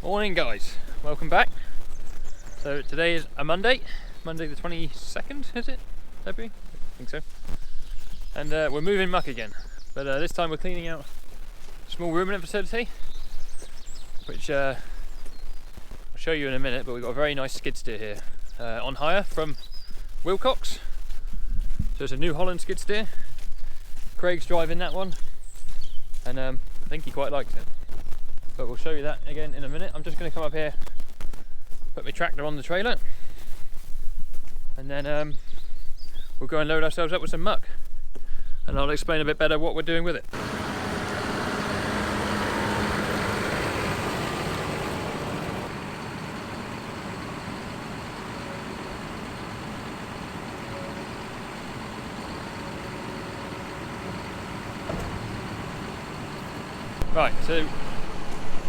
Morning guys, welcome back. So today is a Monday the 22nd, is it? February? I think so. And we're moving muck again, but this time we're cleaning out a small ruminant facility, which I'll show you in a minute, but we've got a very nice skid steer here on hire from Wilcox. So it's a new Holland skid steer. Craig's driving that one, and I think he quite likes it. But we'll show you that again in a minute. I'm just going to come up here, put my tractor on the trailer, and then we'll go and load ourselves up with some muck, and I'll explain a bit better what we're doing with it. Right, so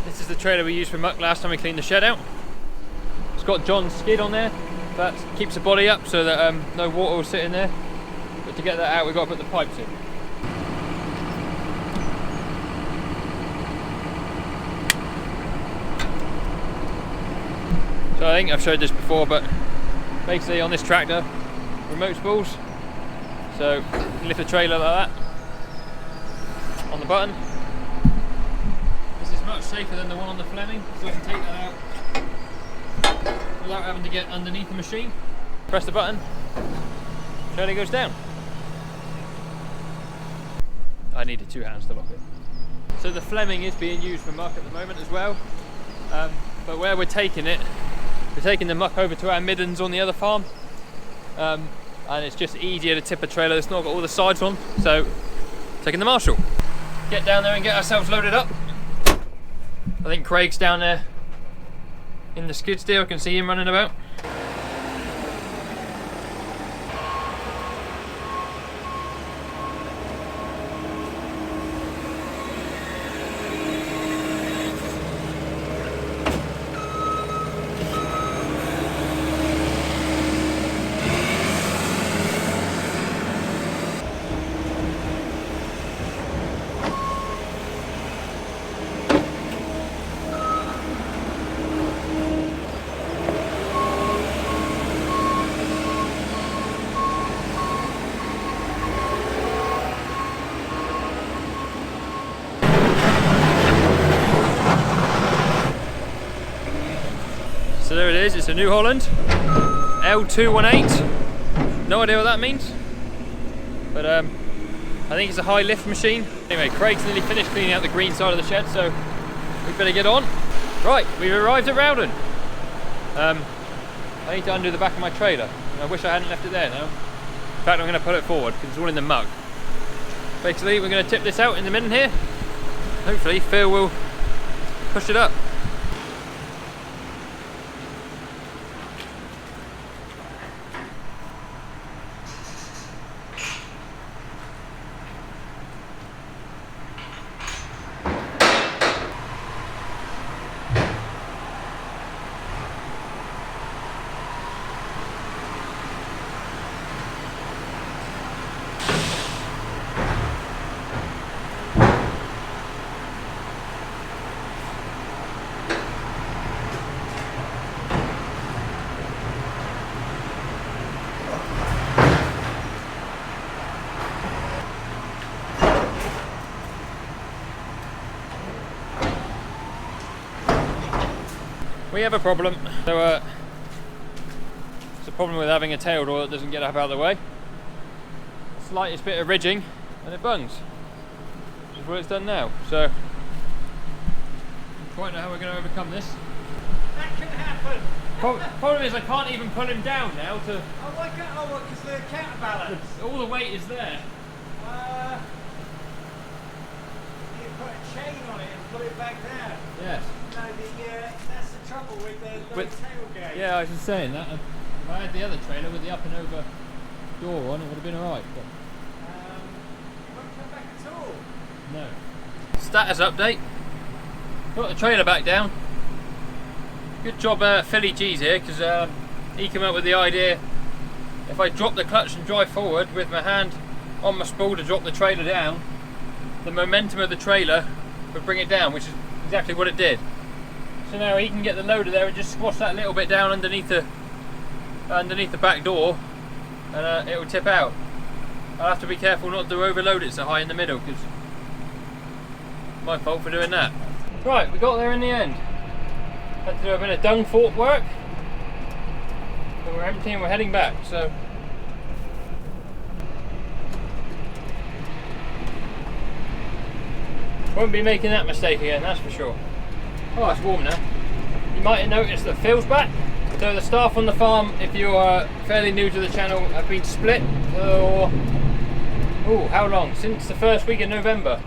this is the trailer we used for muck last time we cleaned the shed out. It's got John's skid on there that keeps the body up so that no water will sit in there. But to get that out, we've got to put the pipes in. So I think I've showed this before, but basically on this tractor, remote spools. So you lift the trailer like that on the button. Much safer than the one on the Fleming, so I can take that out without having to get underneath the machine. Press the button, trailer goes down. I needed two hands to lock it. So the Fleming is being used for muck at the moment as well, but where we're taking it, we're taking the muck over to our middens on the other farm, and it's just easier to tip a trailer that's not got all the sides on, so taking the Marshall. Get down there and get ourselves loaded up. I think Craig's down there in the skid steer, I can see him running about. So there it is, it's a New Holland L218. No idea what that means, but I think it's a high lift machine. Anyway, Craig's nearly finished cleaning out the green side of the shed, so we better get on. Right, we've arrived at Rowden. I need to undo the back of my trailer. I wish I hadn't left it there now. In fact, I'm going to put it forward because it's all in the muck. Basically, we're going to tip this out in the midden here. Hopefully Phil will push it up. We have a problem. So it's a problem with having a tail door that doesn't get up out of the way. Slightest bit of ridging and it bungs. Which is what it's done now. So I don't quite know how we're going to overcome this. That can happen. Problem is I can't even pull him down now to... Oh, why can't? Oh, because the counterbalance. All the weight is there. You put a chain on it and put it back down. Yes. No, that's the trouble with the low tailgate. Yeah, I was just saying that. If I had the other trailer with the up and over door on, it would have been alright. But it won't come back at all. no. Status update. Put the trailer back down. Good job Philly G's here, because he came up with the idea if I drop the clutch and drive forward with my hand on my spool to drop the trailer down, the momentum of the trailer would bring it down, which is exactly what it did. So now he can get the loader there and just squash that little bit down underneath the back door, and it will tip out. I'll have to be careful not to overload it so high in the middle, because my fault for doing that. Right, we got there in the end. Had to do a bit of dung fork work. So we're empty and we're heading back. So won't be making that mistake again, that's for sure. Oh, it's warm now. You might have noticed that Phil's back. So the staff on the farm, if you are fairly new to the channel, have been split for, oh, how long? Since the first week of November.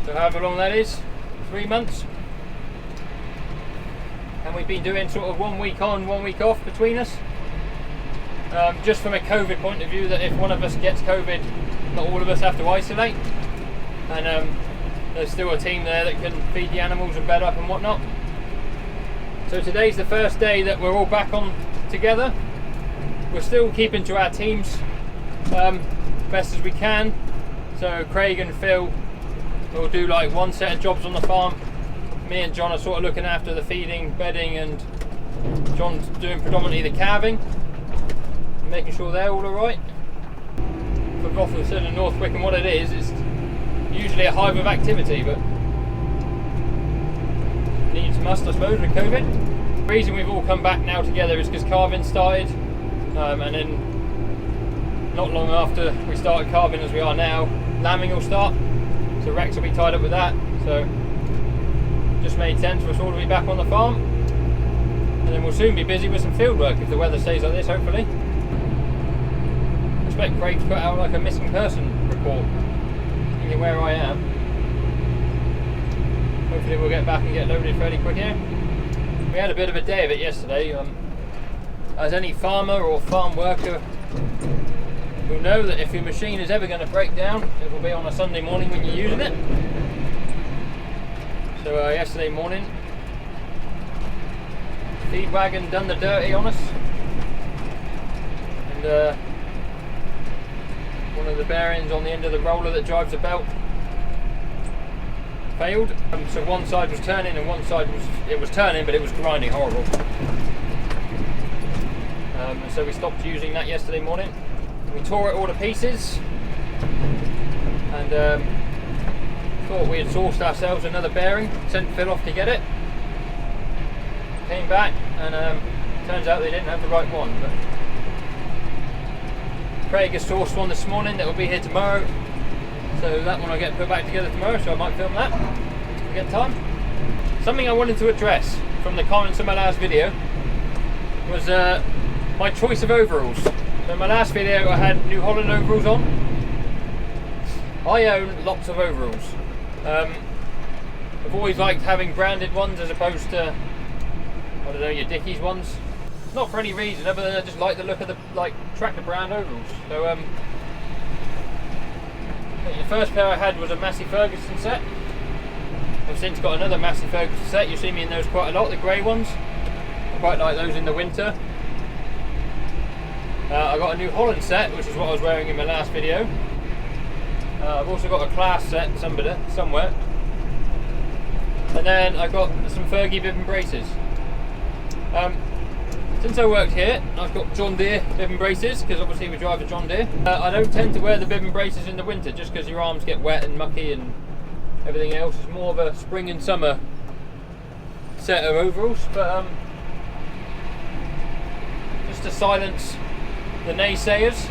So however long that is, 3 months. And we've been doing sort of 1 week on, 1 week off between us. Just from a COVID point of view, that if one of us gets COVID, not all of us have to isolate. And there's still a team there that can feed the animals and bed up and whatnot. So today's the first day that we're all back on together. We're still keeping to our teams best as we can. So Craig and Phil will do like one set of jobs on the farm. Me and John are sort of looking after the feeding, bedding, and John's doing predominantly the calving, and making sure they're all alright. For Gothenburg and North Wick, and what it is, it's usually a hive of activity, but needs must, I suppose, with COVID. The reason we've all come back now together is because calving started, and then not long after we started calving, as we are now, lambing will start. So Rex will be tied up with that. So just made sense for us all to be back on the farm, and then we'll soon be busy with some field work if the weather stays like this, hopefully. I expect Craig to put out like a missing person report, thinking where I am. Hopefully we'll get back and get loaded fairly quick here. We had a bit of a day of it yesterday. As any farmer or farm worker will know, that if your machine is ever going to break down, it will be on a Sunday morning when you're using it. So yesterday morning, feed wagon done the dirty on us, and one of the bearings on the end of the roller that drives the belt failed. So one side was turning and one side was turning, but it was grinding horrible. And so we stopped using that yesterday morning. We tore it all to pieces, and thought we had sourced ourselves another bearing, sent Phil off to get it. Came back, and turns out they didn't have the right one. But Craig has sourced one this morning that will be here tomorrow, so that one will get put back together tomorrow, so I might film that if we get time. Something I wanted to address from the comments of my last video was my choice of overalls. So in my last video I had New Holland overalls on. I own lots of overalls. I've always liked having branded ones as opposed to, I don't know, your Dickies ones. Not for any reason other than I just like the look of the tractor brand overalls. So I think the first pair I had was a Massey Ferguson set. I've since got another Massey Ferguson set. You see me in those quite a lot, the grey ones. I quite like those in the winter. I got a New Holland set, which is what I was wearing in my last video. I've also got a Class set somewhere. And then I got some Fergie bib and braces. Since I worked here, I've got John Deere bib and braces, because obviously we drive a John Deere. I don't tend to wear the bib and braces in the winter, just because your arms get wet and mucky and everything else. It's more of a spring and summer set of overalls. But just to silence the naysayers,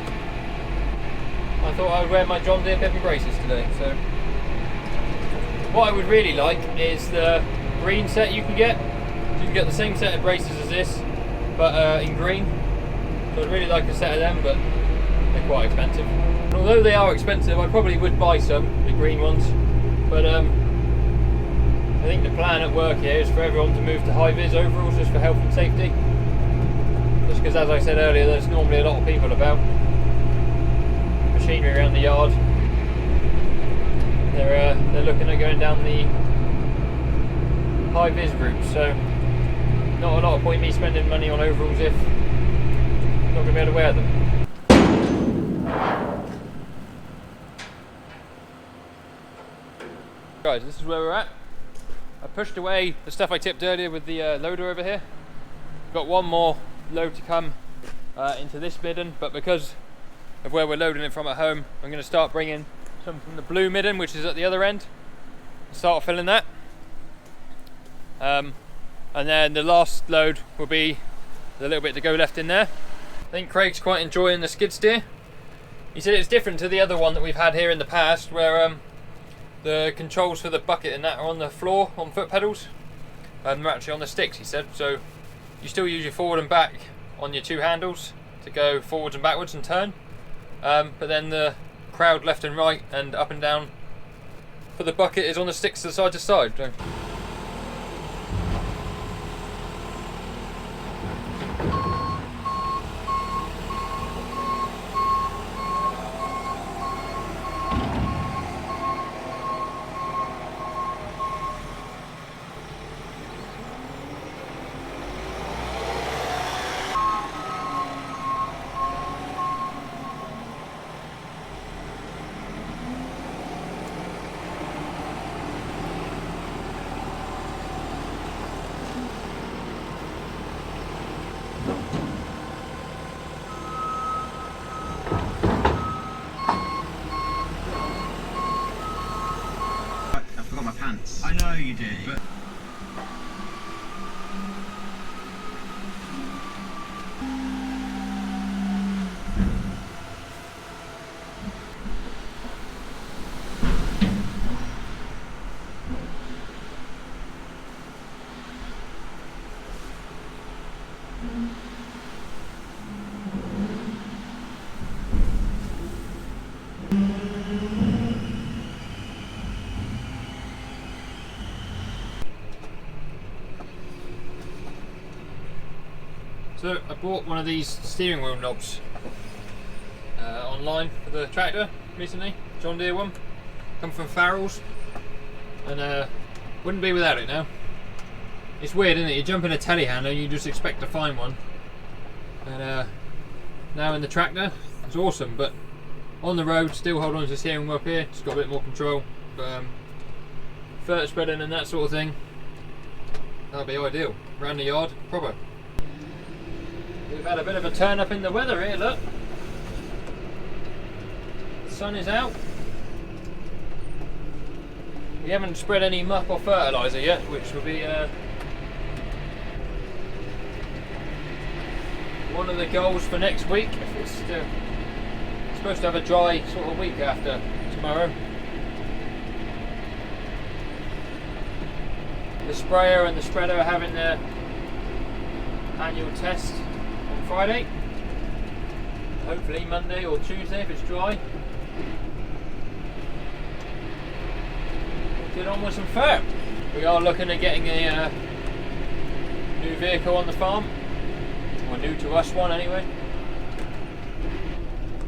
I thought I would wear my John Deere bib and braces today. So what I would really like is the green set you can get. You can get the same set of braces as this, but in green. So I'd really like a set of them, but they're quite expensive. And although they are expensive, I probably would buy some, the green ones. But I think the plan at work here is for everyone to move to high-vis overalls, just for health and safety. Just because, as I said earlier, there's normally a lot of people about, machinery around the yard. They're looking at going down the high-vis route, so not a lot of point me spending money on overalls if I'm not going to be able to wear them. Guys, this is where we're at. I pushed away the stuff I tipped earlier with the loader over here. Got one more load to come into this midden, but because of where we're loading it from at home, I'm going to start bringing some from the blue midden, which is at the other end. Start filling that. And then the last load will be a little bit to go left in there. I think Craig's quite enjoying the skid steer. He said it's different to the other one that we've had here in the past, where the controls for the bucket and that are on the floor on foot pedals, and they're actually on the sticks, he said. So you still use your forward and back on your two handles to go forwards and backwards and turn, but then the crowd left and right and up and down for the bucket is on the sticks to side. So. I know you did, but... So I bought one of these steering wheel knobs online for the tractor recently, John Deere one, come from Farrell's, and wouldn't be without it now. It's weird, isn't it? You jump in a telehandler and you just expect to find one, and now in the tractor it's awesome, but on the road still hold on to the steering wheel up here, just got a bit more control, but further spreading and that sort of thing, that'd be ideal. Around the yard, proper. We've had a bit of a turn up in the weather here, look. The sun is out. We haven't spread any muck or fertiliser yet, which will be one of the goals for next week. If it's supposed to have a dry sort of week after tomorrow. The sprayer and the spreader are having their annual test Friday, hopefully Monday or Tuesday if it's dry. Get on with some fur. We are looking at getting a new vehicle on the farm, or new to us one anyway.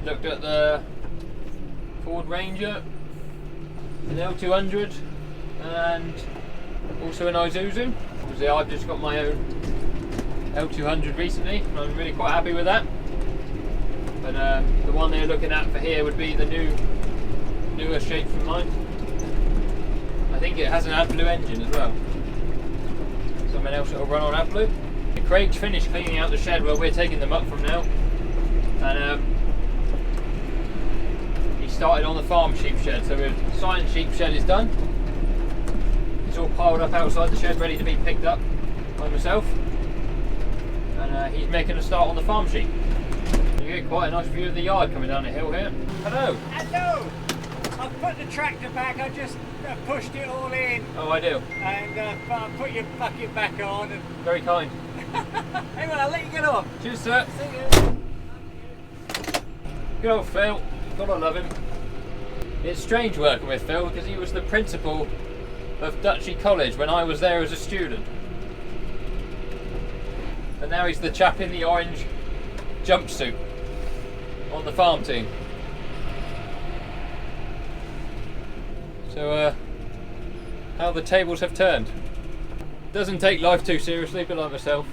Looked at the Ford Ranger, an L200, and also an Isuzu. Obviously I've just got my own L200 recently, and I'm really quite happy with that. But the one they're looking at for here would be the newer shape from mine. I think it has an AdBlue engine as well. Something else that will run on AdBlue. Craig's finished cleaning out the shed where we're taking them up from now, and he started on the farm sheep shed. So the science sheep shed is done. It's all piled up outside the shed, ready to be picked up by myself. And he's making a start on the farm sheep. You get quite a nice view of the yard coming down the hill here. Hello. Hello! I've put the tractor back, I just pushed it all in. Oh, I do. And I put your bucket back on. And... Very kind. Hang on, I'll let you get off. Cheers, sir. See you. Good old Phil. Gotta love him. It's strange working with Phil because he was the principal of Dutchy College when I was there as a student. And now he's the chap in the orange jumpsuit on the farm team. So how the tables have turned. Doesn't take life too seriously, but like myself.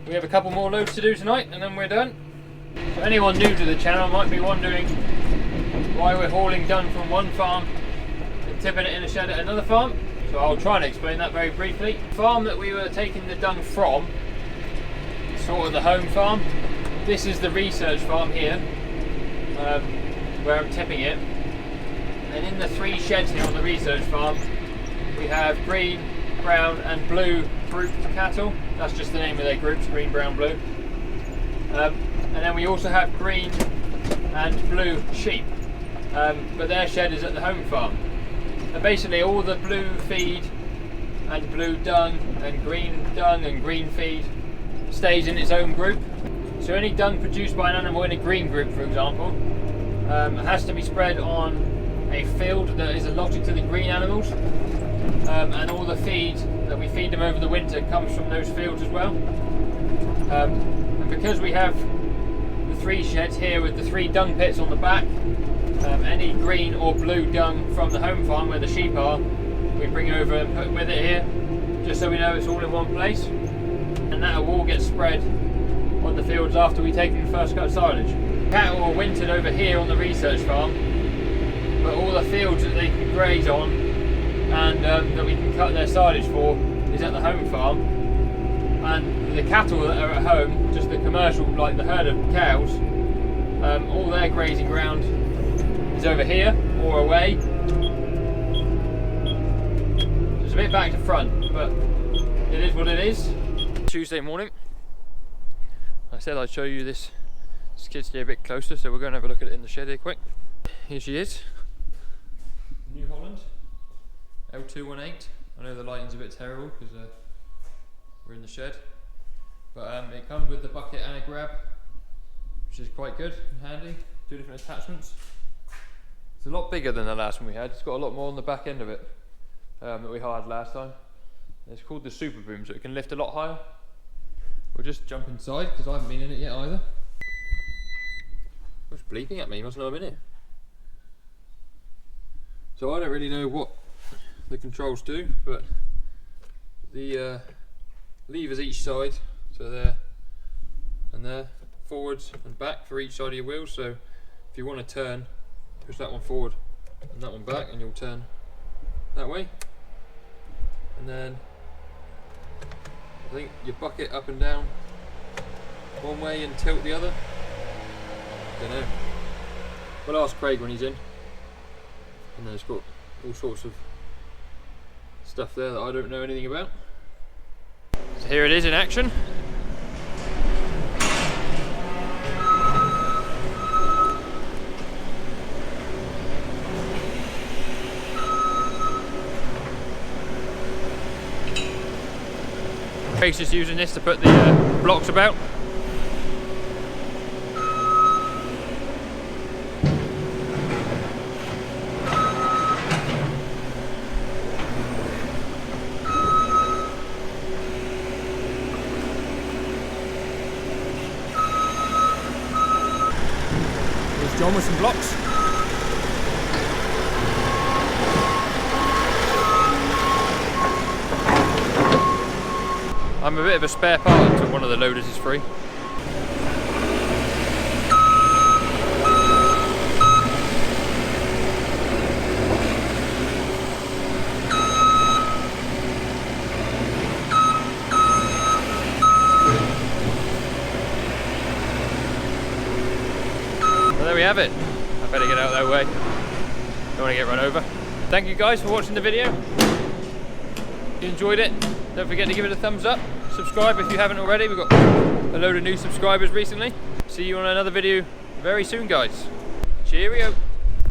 We have a couple more loads to do tonight and then we're done. So anyone new to the channel might be wondering why we're hauling dung from one farm and tipping it in a shed at another farm. So I'll try and explain that very briefly. The farm that we were taking the dung from, sort of the home farm. This is the research farm here, where I'm tipping it. And in the 3 sheds here on the research farm, we have green, brown and blue grouped cattle. That's just the name of their groups, green, brown, blue. And then we also have green and blue sheep, but their shed is at the home farm. And basically all the blue feed and blue dung and green feed stays in its own group. So any dung produced by an animal in a green group, for example, has to be spread on a field that is allotted to the green animals, and all the feed that we feed them over the winter comes from those fields as well. And because we have the 3 sheds here with the 3 dung pits on the back, any green or blue dung from the home farm where the sheep are, we bring over and put with it here, just so we know it's all in one place, and that will all get spread on the fields after we take the first cut of silage. Cattle are wintered over here on the research farm, but all the fields that they can graze on and that we can cut their silage for is at the home farm. And the cattle that are at home, just the commercial, like the herd of cows, all their grazing ground is over here or away. So it's a bit back to front, but it is what it is. Tuesday morning. I said I'd show you this skid steer a bit closer, so we're going to have a look at it in the shed here quick. Here she is. New Holland L218. I know the lighting's a bit terrible because we're in the shed, but it comes with the bucket and a grab, which is quite good and handy. 2 different attachments. It's a lot bigger than the last one we had. It's got a lot more on the back end of it that we hired last time. It's called the Super Boom, so it can lift a lot higher. We'll just jump inside because I haven't been in it yet either. What's bleeping at me? You must know I'm in here. So I don't really know what the controls do, but the levers each side, so there and there, forwards and back for each side of your wheels. So if you want to turn, push that one forward and that one back, and you'll turn that way. And then I think you bucket up and down one way and tilt the other. Don't know. We'll ask Craig when he's in. And then it's got all sorts of stuff there that I don't know anything about. So here it is in action. Craig's just using this to put the blocks about. There's John with some blocks. I'm a bit of a spare part until one of the loaders is free. Well, there we have it. I better get out of that way. Don't want to get run over. Thank you guys for watching the video. If you enjoyed it, don't forget to give it a thumbs up. Subscribe if you haven't already. We've got a load of new subscribers recently. See you on another video very soon, guys. Cheerio.